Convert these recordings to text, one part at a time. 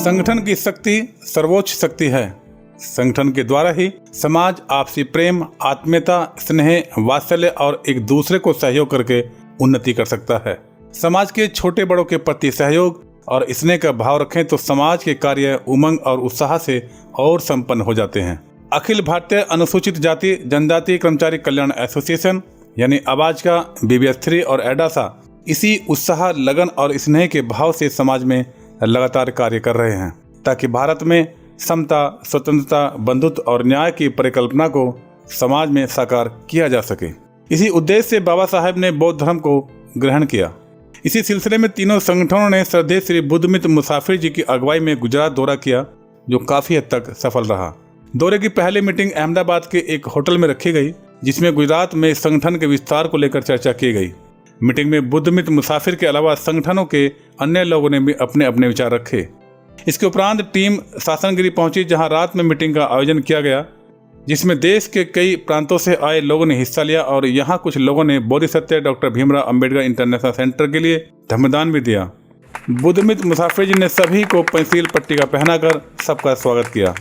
संगठन की शक्ति सर्वोच्च शक्ति है। संगठन के द्वारा ही समाज आपसी प्रेम, आत्मीयता, स्नेह, वात्सल्य और एक दूसरे को सहयोग करके उन्नति कर सकता है। समाज के छोटे बड़ों के प्रति सहयोग और स्नेह का भाव रखें तो समाज के कार्य उमंग और उत्साह से और संपन्न हो जाते हैं। अखिल भारतीय अनुसूचित जाति जनजाति कर्मचारी कल्याण एसोसिएशन यानी आवाज का BBS3 और एडासा इसी उत्साह, लगन और स्नेह के भाव से समाज में लगातार कार्य कर रहे हैं ताकि भारत में समता, स्वतंत्रता, बंधुत्व और न्याय की परिकल्पना को समाज में साकार किया जा सके। इसी उद्देश्य से बाबा साहेब ने बौद्ध धर्म को ग्रहण किया। इसी सिलसिले में तीनों संगठनों ने श्रद्धेय श्री बुद्धमित्र मुसाफिर जी की अगुवाई में गुजरात दौरा किया, जो काफी हद तक सफल रहा। दौरे की पहली मीटिंग अहमदाबाद के एक होटल में रखी गई, जिसमें गुजरात में संगठन के विस्तार को लेकर चर्चा की गई। मीटिंग में बुद्धमित्र मुसाफिर के अलावा संगठनों के अन्य लोगों ने भी अपने अपने विचार रखे। इसके उपरांत टीम सासनगिरी पहुंची, जहां रात में मीटिंग का आयोजन किया गया, जिसमें देश के कई प्रांतों से आए लोगों ने हिस्सा लिया और यहां कुछ लोगों ने Bodhisattva doctor Bhimrao Ambedkar international centre के लिए धर्मदान भी दिया। बुद्धमित्र मुसाफिर जी ने सभी को पेंसिल पट्टिका पहनाकर सबका स्वागत किया।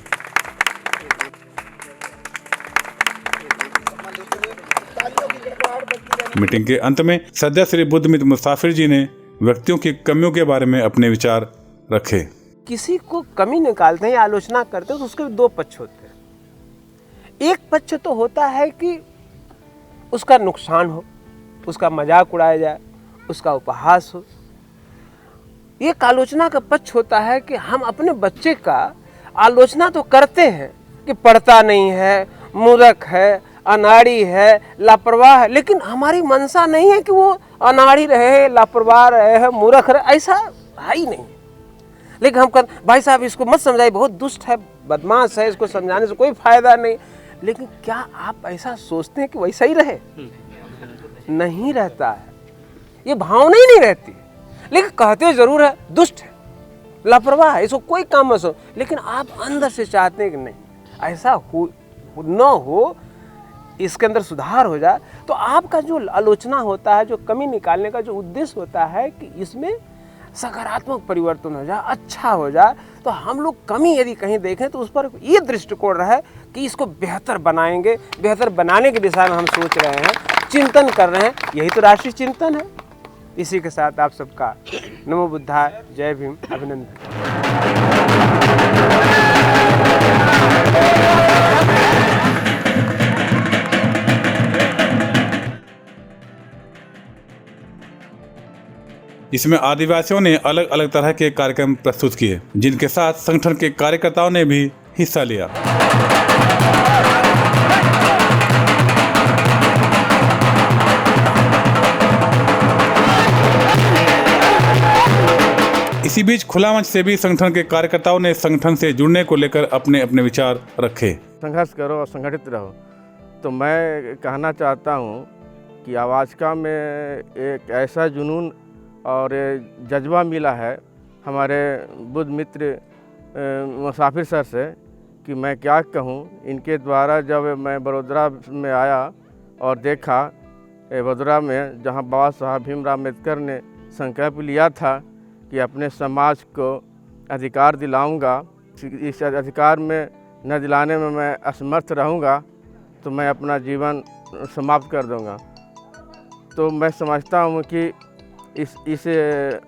मीटिंग के अंत में श्रद्धेय श्री बुद्धमित्र मुसाफिर जी ने व्यक्तियों की कमियों के बारे में अपने विचार रखे। किसी को कमी निकालते हैं या आलोचना करते हैं तो उसके दो पक्ष होते हैं। एक पक्ष तो होता है कि उसका नुकसान हो, उसका मजाक उड़ाया जाए, उसका उपहास हो। एक आलोचना का पक्ष होता है कि हम अपने बच्चे का आलोचना तो करते हैं कि पढ़ता नहीं है, मूर्ख है, अनाड़ी है, लापरवाह है, लेकिन हमारी मंशा नहीं है कि वो अनाड़ी रहे, लापरवाह रहे, मूर्ख रहे, ऐसा है ही नहीं। लेकिन हम भाई साहब इसको मत समझाइए, बहुत दुष्ट है, बदमाश है, इसको समझाने से कोई फायदा नहीं। लेकिन क्या आप ऐसा सोचते हैं कि वैसा ही रहे? नहीं रहता है, ये भावना ही नहीं रहती। लेकिन कहते जरूर है दुष्ट है, लापरवाह है, इसको कोई काम मत। लेकिन आप अंदर से चाहते हैं कि नहीं ऐसा हो न हो, इसके अंदर सुधार हो जाए। तो आपका जो आलोचना होता है, जो कमी निकालने का जो उद्देश्य होता है कि इसमें सकारात्मक परिवर्तन हो जाए, अच्छा हो जाए। तो हम लोग कमी यदि कहीं देखें तो उस पर ये दृष्टिकोण रहे कि इसको बेहतर बनाएंगे, बेहतर बनाने की दिशा में हम सोच रहे हैं, चिंतन कर रहे हैं। यही तो राष्ट्रीय चिंतन है। इसी के साथ आप सबका नमो बुद्धाय, जय भीम, अभिनंदन। इसमें आदिवासियों ने अलग अलग तरह के कार्यक्रम प्रस्तुत किए, जिनके साथ संगठन के कार्यकर्ताओं ने भी हिस्सा लिया। इसी बीच खुला मंच से भी संगठन के कार्यकर्ताओं ने संगठन से जुड़ने को लेकर अपने अपने विचार रखे। संघर्ष करो और संगठित रहो। तो मैं कहना चाहता हूँ कि आवाज का में एक ऐसा जुनून और जज्बा मिला है हमारे बुद्ध मित्र मुसाफिर सर से कि मैं क्या कहूँ। इनके द्वारा जब मैं बड़ौदा में आया और देखा बड़ौदा में, जहाँ बाबा साहब भीमराव अम्बेडकर ने संकल्प लिया था कि अपने समाज को अधिकार दिलाऊंगा, इस अधिकार में न दिलाने में मैं असमर्थ रहूंगा तो मैं अपना जीवन समाप्त कर दूंगा। तो मैं समझता हूँ कि इस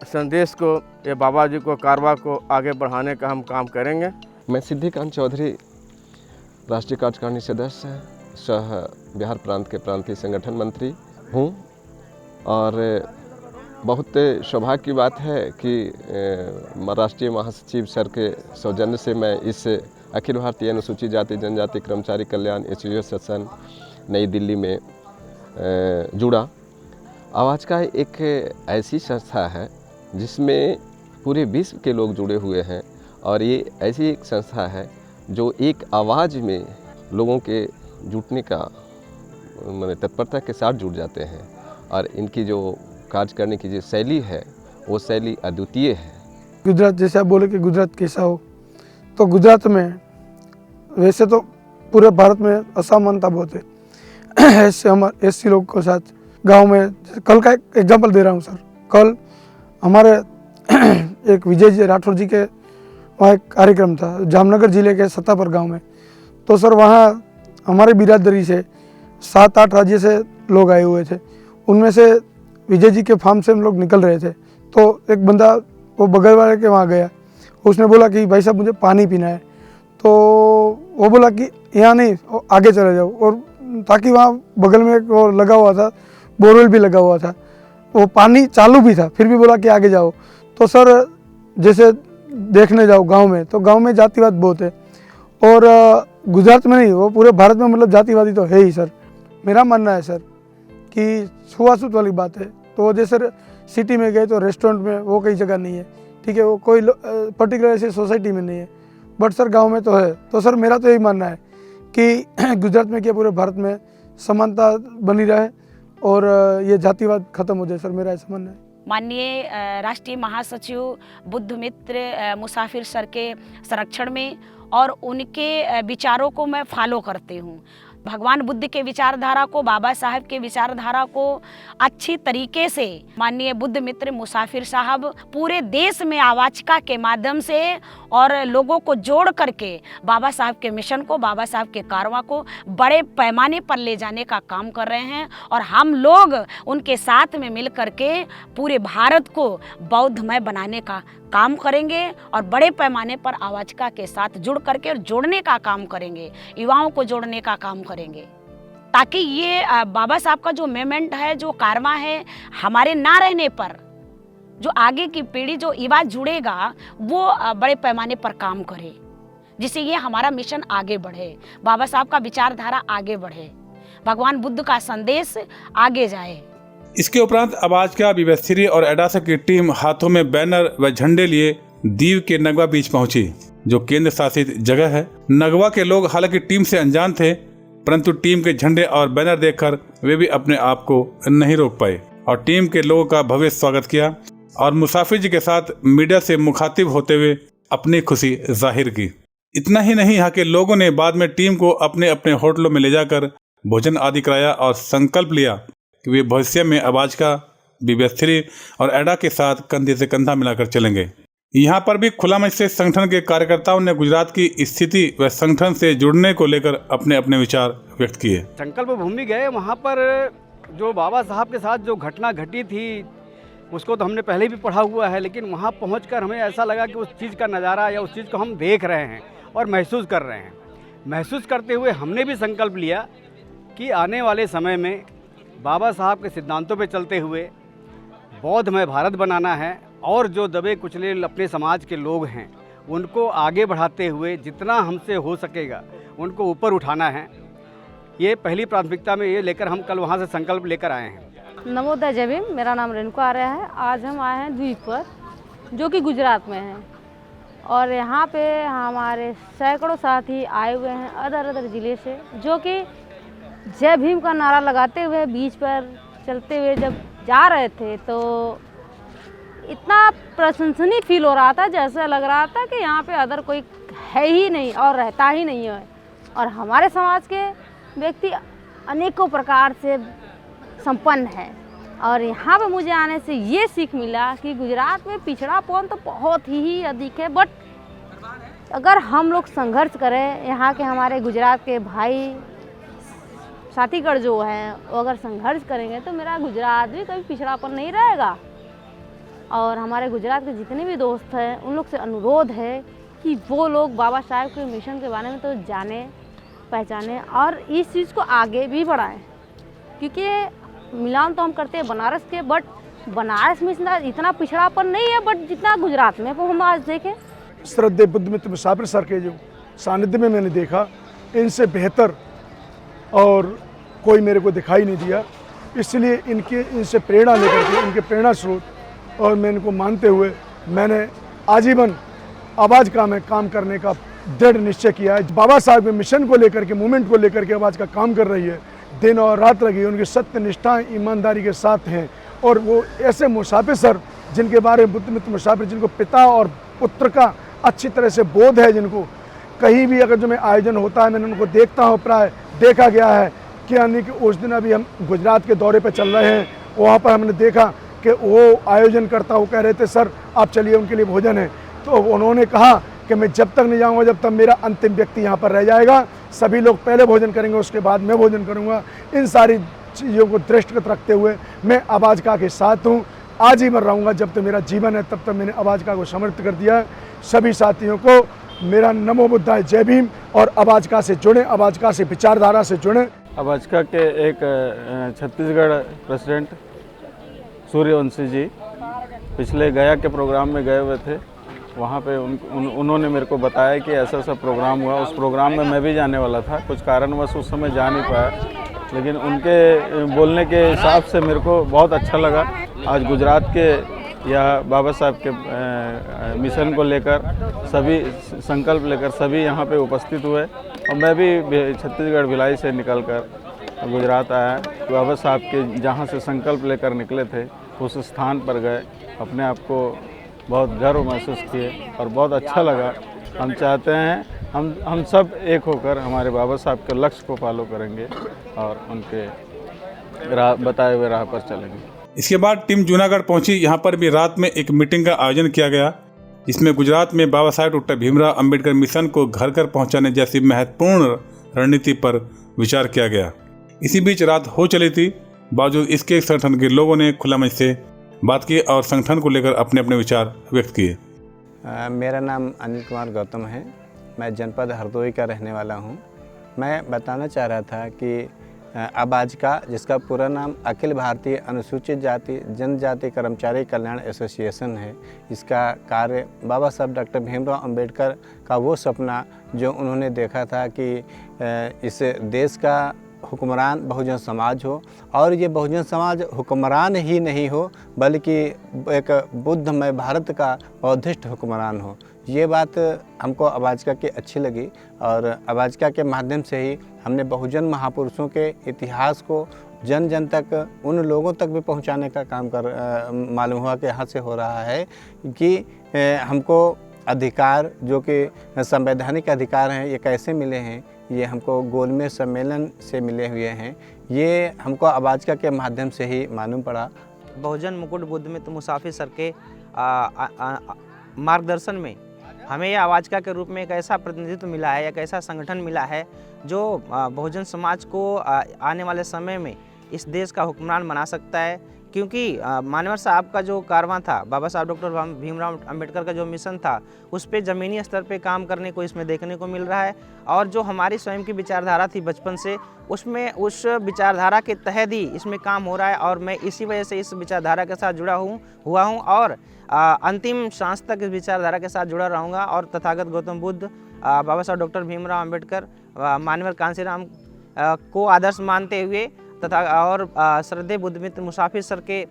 संदेश को, ये बाबा जी को, कारवा को आगे बढ़ाने का हम काम करेंगे। मैं सिद्धिकांत चौधरी, राष्ट्रीय कार्यकारिणी सदस्य सह बिहार प्रांत के प्रांतीय संगठन मंत्री हूँ। और बहुत सौभाग्य की बात है कि राष्ट्रीय महासचिव सर के सौजन्य से मैं इस अखिल भारतीय अनुसूचित जाति जनजाति कर्मचारी कल्याण एसोसिएशन नई दिल्ली में जुड़ा। आवाज का एक ऐसी संस्था है जिसमें पूरे विश्व के लोग जुड़े हुए हैं और ये ऐसी एक संस्था है जो एक आवाज़ में लोगों के जुटने का माने तत्परता के साथ जुड़ जाते हैं। और इनकी जो कार्य करने की जो शैली है वो शैली अद्वितीय है। गुजरात, जैसे आप बोले कि गुजरात कैसा हो, तो गुजरात में वैसे तो पूरे भारत में असमानता बहुत है। ऐसे हमारे एससी लोग के साथ गांव में, कल का एक एग्जांपल दे रहा हूं सर। कल हमारे एक विजय जी राठौर जी के वहाँ एक कार्यक्रम था जामनगर ज़िले के सत्तापर गांव में। तो सर वहाँ हमारे बिरादरी से 7-8 राज्य से लोग आए हुए थे। उनमें से विजय जी के फार्म से हम लोग निकल रहे थे, तो एक बंदा वो बगल वाले के वहाँ गया, उसने बोला कि भाई साहब मुझे पानी पीना है। तो वो बोला कि यहाँ नहीं, आगे चले जाओ, और ताकि वहाँ बगल में वो लगा हुआ था, बोरवेल भी लगा हुआ था, वो पानी चालू भी था, फिर भी बोला कि आगे जाओ। तो सर जैसे देखने जाओ गांव में, तो गांव में जातिवाद बहुत है, और गुजरात में नहीं, वो पूरे भारत में मतलब जातिवादी तो है ही सर। मेरा मानना है सर कि छुआछूत वाली बात है। तो जैसे सिटी में गए तो रेस्टोरेंट में वो कई जगह नहीं है, ठीक है, वो कोई पर्टिकुलर ऐसी सोसाइटी में नहीं है, बट सर गांव में तो है। तो सर मेरा तो यही मानना है कि गुजरात में क्या पूरे भारत में समानता बनी रहे और ये जातिवाद खत्म हो जाए सर, मेरा ऐसा मानना है। माननीय राष्ट्रीय महासचिव बुद्ध मित्र मुसाफिर सर के संरक्षण में और उनके विचारों को मैं फॉलो करती हूँ। भगवान बुद्ध के विचारधारा को, बाबा साहब के विचारधारा को अच्छी तरीके से माननीय बुद्ध मित्र मुसाफिर साहब पूरे देश में आवाज़का के माध्यम से और लोगों को जोड़ करके बाबा साहब के मिशन को, बाबा साहब के कारवां को बड़े पैमाने पर ले जाने का काम कर रहे हैं। और हम लोग उनके साथ में मिल करके पूरे भारत को बौद्धमय बनाने का काम करेंगे और बड़े पैमाने पर आवाज़का के साथ जुड़ करके और जोड़ने का काम करेंगे, युवाओं को जोड़ने का काम करेंगे, ताकि ये बाबा साहब का जो मूवमेंट है, जो कारवां है, हमारे ना रहने पर जो आगे की पीढ़ी, जो युवा जुड़ेगा, वो बड़े पैमाने पर काम करे, जिससे ये हमारा मिशन आगे बढ़े, बाबा साहब का विचारधारा आगे बढ़े, भगवान बुद्ध का संदेश आगे जाए। इसके उपरांत आवाज़का, विवेश्री और एडासा की टीम हाथों में बैनर व झंडे लिए दीव के नगवा बीच पहुंची, जो केंद्र शासित जगह है। नगवा के लोग हालांकि टीम से अनजान थे, परंतु टीम के झंडे और बैनर देखकर वे भी अपने आप को नहीं रोक पाए और टीम के लोगों का भव्य स्वागत किया और मुसाफिर जी के साथ मीडिया से मुखातिब होते हुए अपनी खुशी जाहिर की। इतना ही नहीं, यहाँ के लोगों ने बाद में टीम को अपने अपने होटलों में ले जाकर भोजन आदि कराया और संकल्प लिया कि वे भविष्य में आवाज़का, विवेश्री और एडा के साथ कंधे से कंधा मिलाकर चलेंगे। यहाँ पर भी खुला मंच से संगठन के कार्यकर्ताओं ने गुजरात की स्थिति व संगठन से जुड़ने को लेकर अपने अपने विचार व्यक्त किए। संकल्प भूमि गए, वहाँ पर जो बाबा साहब के साथ जो घटना घटी थी उसको तो हमने पहले भी पढ़ा हुआ है, लेकिन वहाँ पहुँचकर हमें ऐसा लगा कि उस चीज़ का नज़ारा या उस चीज़ को हम देख रहे हैं और महसूस कर रहे हैं। महसूस करते हुए हमने भी संकल्प लिया कि आने वाले समय में बाबा साहब के सिद्धांतों पे चलते हुए बौद्धमय भारत बनाना है और जो दबे कुचले अपने समाज के लोग हैं उनको आगे बढ़ाते हुए जितना हमसे हो सकेगा उनको ऊपर उठाना है। ये पहली प्राथमिकता में ये लेकर हम कल वहाँ से संकल्प लेकर आए हैं। नवोदय जय भीम, मेरा नाम रेणुका आर्या है। आज हम आए हैं द्वीप पर, जो कि गुजरात में है, और यहाँ पे हमारे सैकड़ों साथी आए हुए हैं अदर अदर ज़िले से, जो कि जय भीम का नारा लगाते हुए बीच पर चलते हुए जब जा रहे थे तो इतना प्रशंसनीय फील हो रहा था, जैसे लग रहा था कि यहाँ पे अदर कोई है ही नहीं और रहता ही नहीं है। और हमारे समाज के व्यक्ति अनेकों प्रकार से संपन्न है, और यहाँ पे मुझे आने से ये सीख मिला कि गुजरात में पिछड़ापन तो बहुत ही अधिक है, बट अगर हम लोग संघर्ष करें, यहाँ के हमारे गुजरात के भाई साथीगढ़ जो हैं वो अगर संघर्ष करेंगे तो मेरा गुजरात भी कभी पिछड़ापन नहीं रहेगा। और हमारे गुजरात के जितने भी दोस्त हैं उन लोग से अनुरोध है कि वो लोग बाबा साहब के मिशन के बारे में तो जाने, पहचाने और इस चीज़ को आगे भी बढ़ाएं, क्योंकि मिलान तो हम करते हैं बनारस के, बट बनारस में इतना पिछड़ापन नहीं है बट जितना गुजरात में वो हम आज देखें। श्रद्धेय बुद्ध मित्र मुसाफिर सर के जो सानिध्य में मैंने देखा, इनसे बेहतर और कोई मेरे को दिखाई नहीं दिया, इसलिए इनसे प्रेरणा लेकर के, इनके प्रेरणा स्रोत और मैं इनको मानते हुए मैंने आजीवन आवाज़का में काम करने का दृढ़ निश्चय किया है। बाबा साहब के मिशन को लेकर के, मूवमेंट को लेकर के आवाज़का काम कर रही है, दिन और रात लगी, उनकी सत्य निष्ठा ईमानदारी के साथ हैं। और वो ऐसे मुसाफिर सर जिनके बारे में बुद्ध मित्र मुसाफिर, जिनको पिता और पुत्र का अच्छी तरह से बोध है, जिनको कहीं भी अगर जो में आयोजन होता है मैंने उनको देखता हूँ, प्राय देखा गया है कि यानी कि उस दिन अभी हम गुजरात के दौरे पर चल रहे हैं, वहाँ पर हमने देखा कि वो आयोजन करता वो कह रहे थे सर आप चलिए उनके लिए भोजन है, तो उन्होंने कहा कि मैं जब तक नहीं जाऊंगा जब तक मेरा अंतिम व्यक्ति यहाँ पर रह जाएगा। सभी लोग पहले भोजन करेंगे, उसके बाद मैं भोजन करूँगा। इन सारी चीज़ों को दृष्टिगत रखते हुए मैं आबाजका के साथ हूँ। आज ही मैं रहूँगा, जब तक मेरा जीवन है तब तक मैंने आबाजका को समर्पित कर दिया है। सभी साथियों को मेरा नमो बुद्धाय, जय भीम। और आबाजका से जुड़ें, आबाजका से विचारधारा से जुड़ें। आबाजका के एक छत्तीसगढ़ प्रेसिडेंट सूर्यवंशी जी पिछले गया के प्रोग्राम में गए हुए थे। वहाँ पे उन्होंने मेरे को बताया कि ऐसा ऐसा प्रोग्राम हुआ। उस प्रोग्राम में मैं भी जाने वाला था, कुछ कारणवश उस समय जा नहीं पाया, लेकिन उनके बोलने के हिसाब से मेरे को बहुत अच्छा लगा। आज गुजरात के या बाबा साहब के मिशन को लेकर सभी संकल्प लेकर सभी यहाँ पे उपस्थित हुए और मैं भी छत्तीसगढ़ भिलाई से निकलकर गुजरात आया। बाबा साहब के जहाँ से संकल्प लेकर निकले थे उस स्थान पर गए, अपने आप को बहुत गर्व महसूस किए और बहुत अच्छा लगा। हम चाहते हैं हम सब एक होकर हमारे बाबा साहब के लक्ष्य को फॉलो करेंगे और उनके बताए हुए राह पर चलेंगे। इसके बाद टीम जूनागढ़ पहुंची। यहाँ पर भी रात में एक मीटिंग का आयोजन किया गया, जिसमें गुजरात में बाबा साहेब डॉक्टर भीमराव अंबेडकर मिशन को घर घर पहुंचाने जैसी महत्वपूर्ण रणनीति पर विचार किया गया। इसी बीच रात हो चली थी, बावजूद इसके संगठन के लोगों ने खुला मंच से बात की और संगठन को लेकर अपने अपने विचार व्यक्त किए। मेरा नाम अनिल कुमार गौतम है। मैं जनपद हरदोई का रहने वाला हूं। मैं बताना चाह रहा था कि आबाजका, जिसका पूरा नाम अखिल भारतीय अनुसूचित जाति जनजाति कर्मचारी कल्याण एसोसिएशन है, इसका कार्य बाबा साहब डॉक्टर भीमराव अंबेडकर का वो सपना जो उन्होंने देखा था कि इस देश का हुक्मरान बहुजन समाज हो, और ये बहुजन समाज हुक्मरान ही नहीं हो बल्कि एक बुद्धमय भारत का बौद्धिस्ट हुक्मरान हो। ये बात हमको आबाजका की अच्छी लगी और आबाजका के माध्यम से ही हमने बहुजन महापुरुषों के इतिहास को जन जन तक, उन लोगों तक भी पहुंचाने का काम मालूम हुआ कि यहाँ से हो रहा है कि हमको अधिकार जो कि संवैधानिक अधिकार हैं ये कैसे मिले हैं। ये हमको गोलमेज सम्मेलन से मिले हुए हैं, ये हमको आबाजका के माध्यम से ही मालूम पड़ा। बहुजन मुकुट बुद्धमित्र मुसाफिर सर के मार्गदर्शन में हमें यह आबाजका के रूप में एक ऐसा प्रतिनिधित्व मिला है, एक ऐसा संगठन मिला है जो बहुजन समाज को आने वाले समय में इस देश का हुक्मरान बना सकता है। क्योंकि मानवर साहब का जो कारवां था, बाबा साहब डॉक्टर भीमराव अंबेडकर का जो मिशन था, उस पे ज़मीनी स्तर पे काम करने को इसमें देखने को मिल रहा है। और जो हमारी स्वयं की विचारधारा थी बचपन से, उसमें उस विचारधारा के तहत ही इसमें काम हो रहा है और मैं इसी वजह से इस विचारधारा के साथ जुड़ा हुआ हूँ और अंतिम सांस तक इस विचारधारा के साथ जुड़ा रहूँगा। और तथागत गौतम बुद्ध, बाबा साहब डॉक्टर भीमराव अंबेडकर, मानवर कांसीराम को आदर्श मानते हुए तथा और श्रद्धेय बुद्धमित्र मुसाफिर सर के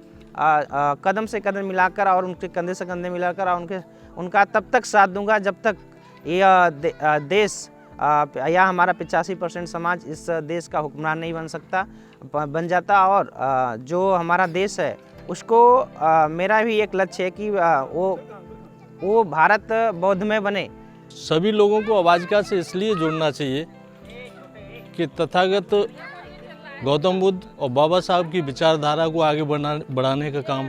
कदम से कदम मिलाकर और उनके कंधे से कंधे मिलाकर और उनका तब तक साथ दूंगा जब तक यह देश या हमारा 85% समाज इस देश का हुक्मरान नहीं बन जाता। और जो हमारा देश है उसको मेरा भी एक लक्ष्य है कि वो भारत बौद्धमय बने। सभी लोगों को आबाजका से इसलिए जुड़ना चाहिए कि तथागत गौतम बुद्ध और बाबा साहब की विचारधारा को आगे बढ़ाने का काम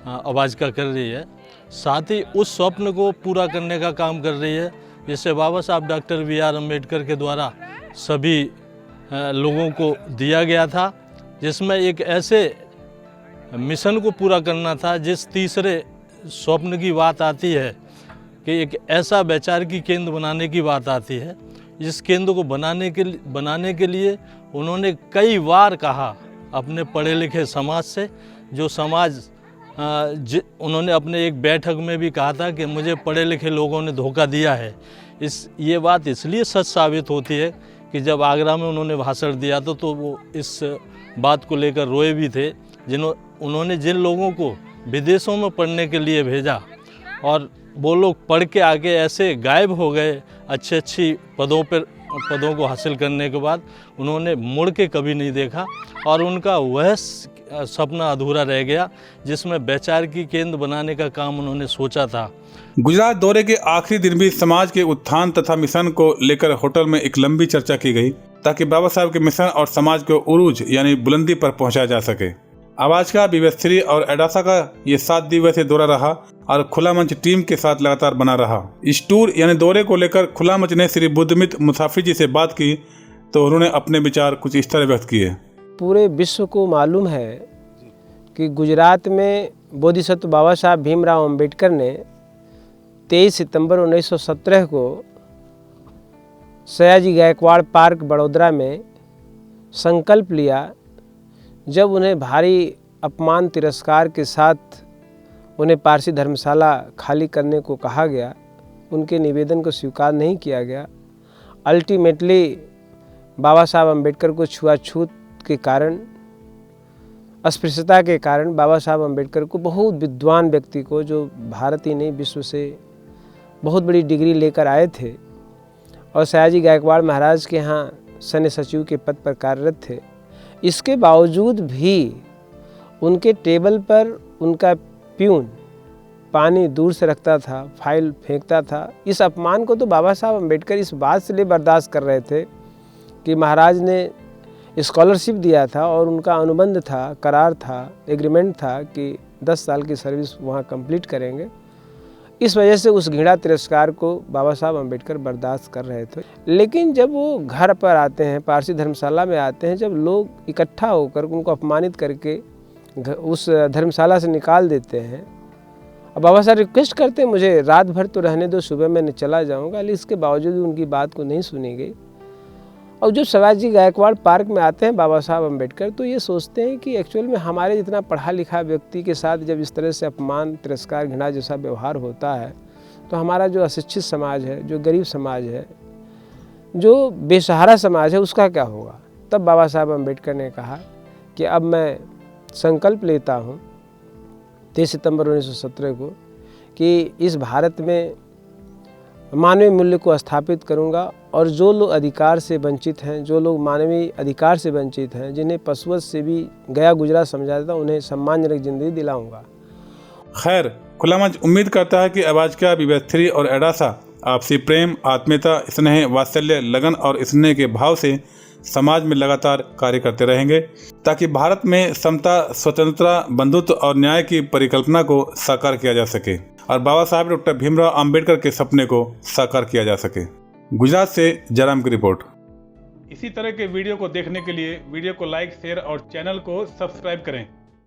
आबाजका कर रही है, साथ ही उस स्वप्न को पूरा करने का काम कर रही है जिससे बाबा साहब डॉक्टर BR अम्बेडकर के द्वारा सभी लोगों को दिया गया था, जिसमें एक ऐसे मिशन को पूरा करना था जिस तीसरे स्वप्न की बात आती है कि एक ऐसा वैचारिक केंद्र बनाने की बात आती है। इस केंद्र को बनाने के लिए उन्होंने कई बार कहा अपने पढ़े लिखे समाज से, जो समाज उन्होंने अपने एक बैठक में भी कहा था कि मुझे पढ़े लिखे लोगों ने धोखा दिया है। ये बात इसलिए सच साबित होती है कि जब आगरा में उन्होंने भाषण दिया तो वो इस बात को लेकर रोए भी थे। उन्होंने जिन लोगों को विदेशों में पढ़ने के लिए भेजा और वो लोग पढ़ के आगे ऐसे गायब हो गए अच्छी पदों को हासिल करने के बाद, उन्होंने मुड़ के कभी नहीं देखा और उनका वह सपना अधूरा रह गया जिसमें वैचारिकी केंद्र बनाने का काम उन्होंने सोचा था। गुजरात दौरे के आखिरी दिन भी समाज के उत्थान तथा मिशन को लेकर होटल में एक लंबी चर्चा की गई ताकि बाबा साहब के मिशन और समाज को उरूज यानी बुलंदी पर पहुंचाया जा सके। आवाज का विवेश्री और एडासा का ये 7 दिवसीय दौरा रहा और खुला मंच टीम के साथ लगातार बना रहा। इस टूर यानी दौरे को लेकर खुला मंच ने श्री बुद्धमित्र मुसाफिर जी से बात की तो उन्होंने अपने विचार कुछ इस तरह व्यक्त किए। पूरे विश्व को मालूम है कि गुजरात में बोधिसत्व बाबा साहब भीमराव अंबेडकर ने 23 सितंबर 1917 को सयाजी गायकवाड़ पार्क बड़ौदा में संकल्प लिया। जब उन्हें भारी अपमान तिरस्कार के साथ उन्हें पारसी धर्मशाला खाली करने को कहा गया, उनके निवेदन को स्वीकार नहीं किया गया। अल्टीमेटली बाबा साहब अम्बेडकर को छुआछूत के कारण, अस्पृश्यता के कारण बाबा साहब अम्बेडकर को, बहुत विद्वान व्यक्ति को, जो भारत ही नहीं विश्व से बहुत बड़ी डिग्री लेकर आए थे और सयाजी गायकवाड़ महाराज के यहाँ सैन्य सचिव के पद पर कार्यरत थे, इसके बावजूद भी उनके टेबल पर उनका प्यून पानी दूर से रखता था, फाइल फेंकता था। इस अपमान को तो बाबा साहब अम्बेडकर इस बात से लिए बर्दाश्त कर रहे थे कि महाराज ने स्कॉलरशिप दिया था और उनका अनुबंध था, करार था, एग्रीमेंट था कि 10 साल की सर्विस वहाँ कंप्लीट करेंगे। इस वजह से उस घृणा तिरस्कार को बाबा साहब अम्बेडकर बर्दाश्त कर रहे थे। लेकिन जब वो घर पर आते हैं, पारसी धर्मशाला में आते हैं, जब लोग इकट्ठा होकर उनको अपमानित करके उस धर्मशाला से निकाल देते हैं और बाबा साहब रिक्वेस्ट करते हैं मुझे रात भर तो रहने दो, सुबह मैं चला जाऊँगा, लेकिन इसके बावजूद उनकी बात को नहीं सुनी गई। और जब सयाजी गायकवाड़ पार्क में आते हैं बाबा साहब अम्बेडकर, तो ये सोचते हैं कि एक्चुअल में हमारे जितना पढ़ा लिखा व्यक्ति के साथ जब इस तरह से अपमान, तिरस्कार, घृणा जैसा व्यवहार होता है तो हमारा जो अशिक्षित समाज है, जो गरीब समाज है, जो बेसहारा समाज है, उसका क्या होगा। तब बाबा साहब अम्बेडकर ने कहा कि अब मैं संकल्प लेता हूँ 23 सितंबर 1917 को कि इस भारत में मानवीय मूल्य को स्थापित करूंगा और जो लोग अधिकार से वंचित हैं, जो लोग मानवीय अधिकार से वंचित हैं, जिन्हें पशुवत से भी गया गुजरा समझा जाता, उन्हें सम्मानजनक जिंदगी दिलाऊंगा। खैर, खुला मंच उम्मीद करता है कि आवाज का विवेश्री और एडासा आपसी प्रेम, आत्मीयता, स्नेह, वात्सल्य, लगन और स्नेह के भाव से समाज में लगातार कार्य करते रहेंगे ताकि भारत में समता, स्वतंत्रता, बंधुत्व और न्याय की परिकल्पना को साकार किया जा सके और बाबा साहब डॉक्टर भीमराव अंबेडकर के सपने को साकार किया जा सके। गुजरात से जयराम की रिपोर्ट। इसी तरह के वीडियो को देखने के लिए वीडियो को लाइक, शेयर और चैनल को सब्सक्राइब करें।